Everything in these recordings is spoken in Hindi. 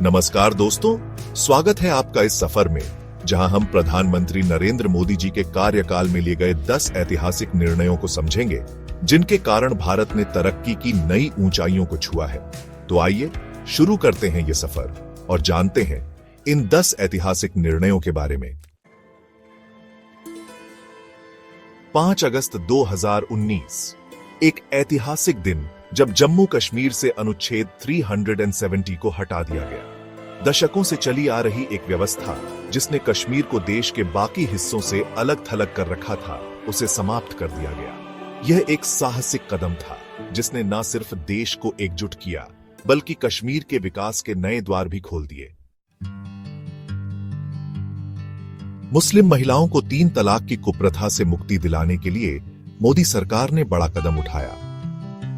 नमस्कार दोस्तों, स्वागत है आपका इस सफर में जहां हम प्रधानमंत्री नरेंद्र मोदी जी के कार्यकाल में लिए गए 10 ऐतिहासिक निर्णयों को समझेंगे जिनके कारण भारत ने तरक्की की नई ऊंचाइयों को छुआ है। तो आइए शुरू करते हैं ये सफर और जानते हैं इन 10 ऐतिहासिक निर्णयों के बारे में। 5 अगस्त 2019 एक ऐतिहासिक दिन जब जम्मू कश्मीर से अनुच्छेद 370 को हटा दिया गया। दशकों से चली आ रही एक व्यवस्था जिसने कश्मीर को देश के बाकी हिस्सों से अलग थलग कर रखा था, उसे समाप्त कर दिया गया। यह एक साहसिक कदम था जिसने न सिर्फ देश को एकजुट किया बल्कि कश्मीर के विकास के नए द्वार भी खोल दिए। मुस्लिम महिलाओं को 3 तलाक की कुप्रथा से मुक्ति दिलाने के लिए मोदी सरकार ने बड़ा कदम उठाया।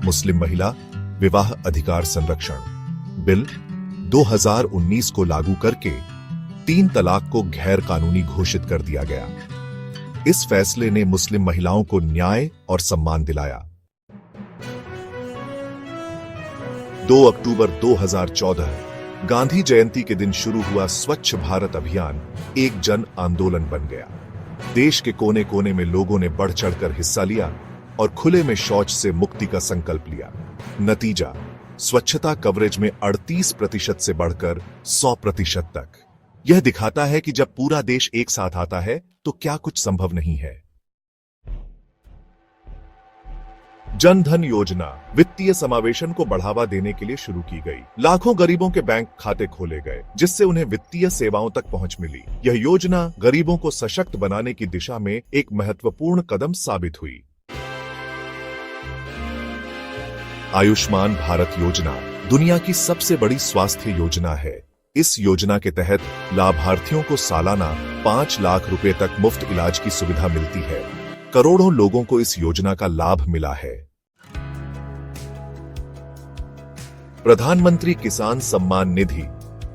मुस्लिम महिला विवाह अधिकार संरक्षण बिल 2019 को लागू करके 3 तलाक को गैर कानूनी घोषित कर दिया गया। इस फैसले ने मुस्लिम महिलाओं को न्याय और सम्मान दिलाया। 2 अक्टूबर 2014 गांधी जयंती के दिन शुरू हुआ स्वच्छ भारत अभियान एक जन आंदोलन बन गया। देश के कोने कोने में लोगों ने बढ़ चढ़कर हिस्सा लिया और खुले में शौच से मुक्ति का संकल्प लिया। नतीजा, स्वच्छता कवरेज में 38% से बढ़कर 100% तक। यह दिखाता है कि जब पूरा देश एक साथ आता है तो क्या कुछ संभव नहीं है। जन धन योजना वित्तीय समावेशन को बढ़ावा देने के लिए शुरू की गई। लाखों गरीबों के बैंक खाते खोले गए जिससे उन्हें वित्तीय सेवाओं तक पहुंच मिली। यह योजना गरीबों को सशक्त बनाने की दिशा में एक महत्वपूर्ण कदम साबित हुई। आयुष्मान भारत योजना दुनिया की सबसे बड़ी स्वास्थ्य योजना है। इस योजना के तहत लाभार्थियों को सालाना 5 लाख रुपए तक मुफ्त इलाज की सुविधा मिलती है। करोड़ों लोगों को इस योजना का लाभ मिला है। प्रधानमंत्री किसान सम्मान निधि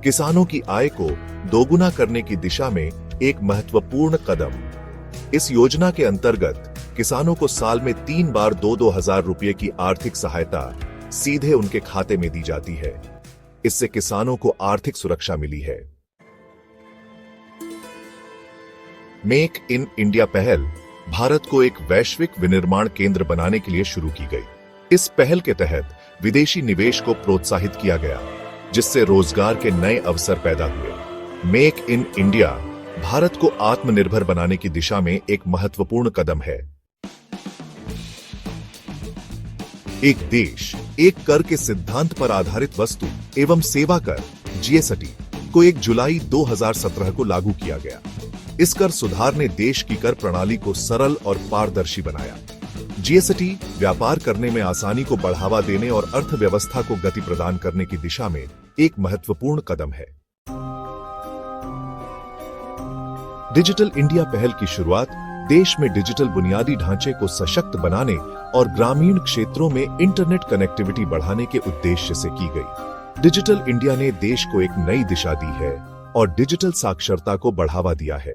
किसानों की आय को दोगुना करने की दिशा में एक महत्वपूर्ण कदम। इस योजना के अंतर्गत किसानों को साल में 3 बार 2-2 हजार रुपये की आर्थिक सहायता सीधे उनके खाते में दी जाती है। इससे किसानों को आर्थिक सुरक्षा मिली है। मेक इन इंडिया पहल भारत को एक वैश्विक विनिर्माण केंद्र बनाने के लिए शुरू की गई। इस पहल के तहत विदेशी निवेश को प्रोत्साहित किया गया जिससे रोजगार के नए अवसर पैदा हुए। मेक इन इंडिया भारत को आत्मनिर्भर बनाने की दिशा में एक महत्वपूर्ण कदम है। एक देश एक कर के सिद्धांत पर आधारित वस्तु एवं सेवा कर जीएसटी को 1 जुलाई 2017 को लागू किया गया। इस कर सुधार ने देश की कर प्रणाली को सरल और पारदर्शी बनाया। जीएसटी व्यापार करने में आसानी को बढ़ावा देने और अर्थव्यवस्था को गति प्रदान करने की दिशा में एक महत्वपूर्ण कदम है। डिजिटल इंडिया पहल की शुरुआत देश में डिजिटल बुनियादी ढांचे को सशक्त बनाने और ग्रामीण क्षेत्रों में इंटरनेट कनेक्टिविटी बढ़ाने के उद्देश्य से की गई। डिजिटल इंडिया ने देश को एक नई दिशा दी है और डिजिटल साक्षरता को बढ़ावा दिया है।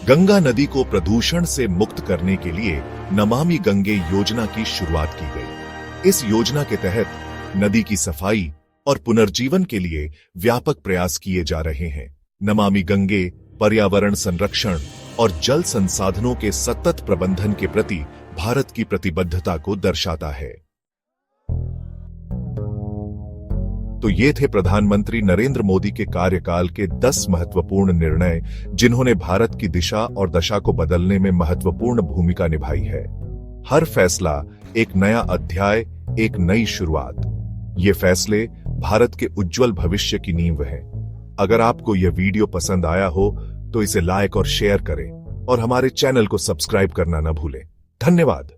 गंगा नदी को प्रदूषण से मुक्त करने के लिए नमामि गंगे योजना की शुरुआत की गई। इस योजना के तहत नदी की सफाई और पुनर्जीवन के लिए व्यापक प्रयास किए जा रहे हैं। नमामि गंगे पर्यावरण संरक्षण और जल संसाधनों के सतत प्रबंधन के प्रति भारत की प्रतिबद्धता को दर्शाता है। तो ये थे प्रधानमंत्री नरेंद्र मोदी के कार्यकाल के 10 महत्वपूर्ण निर्णय जिन्होंने भारत की दिशा और दशा को बदलने में महत्वपूर्ण भूमिका निभाई है। हर फैसला एक नया अध्याय, एक नई शुरुआत। ये फैसले भारत के उज्जवल भविष्य की नींव हैं। अगर आपको यह वीडियो पसंद आया हो तो इसे लाइक और शेयर करें और हमारे चैनल को सब्सक्राइब करना न भूलें। धन्यवाद।